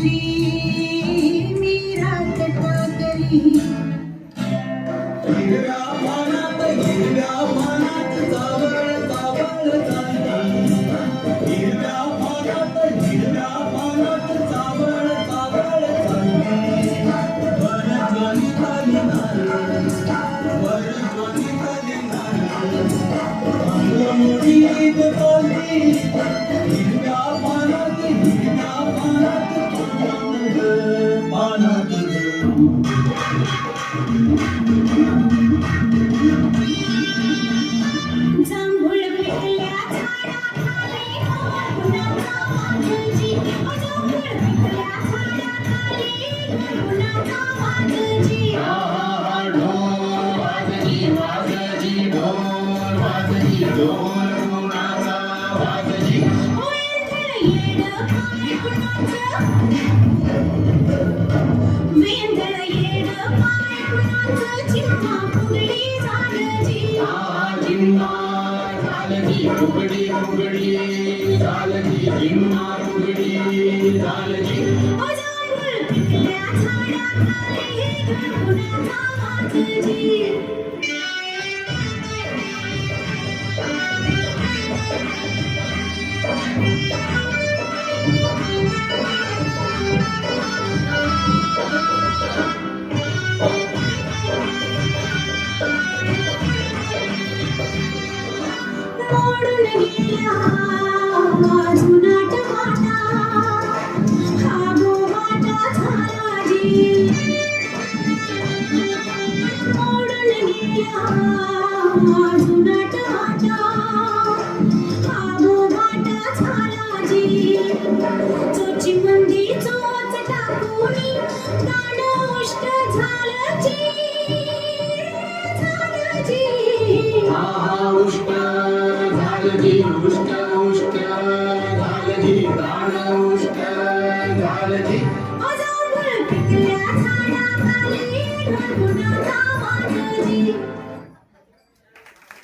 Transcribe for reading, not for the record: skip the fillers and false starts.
टाकली मी रात टाकली हिरव्या पानात जावळ जावळ चालली हिरव्या पानात जावळ जावळ चालली वर ज्वाली खाली मुडीत बोलली हिरव्या पानात पानात जांभूळ पिकल्या झाडाखाली गुलाबा वाजजी जांभूळ पिकल्या झाडाखाली गुलाबा वाजजी वेंधळ येड पाय कुणाचं चिमणा फुगडी झालजी फुगडी झालजी जिम्मा फुगडी झालजी जांभूळ पिकल्या झाडाखाली गुलाबा वाजजी मोडून गेला जुनाट वाटा हा गोवाटा झालाजी मोडून गेला जुनाट वाटा हा गोवाटा झालाजी चोची मंदी चोच टाकूनी दाण उष्ट झालजी उष्ट झालजी उष्ट झालजी प्राण उष्ट झालजी जांभूळ पिकल्या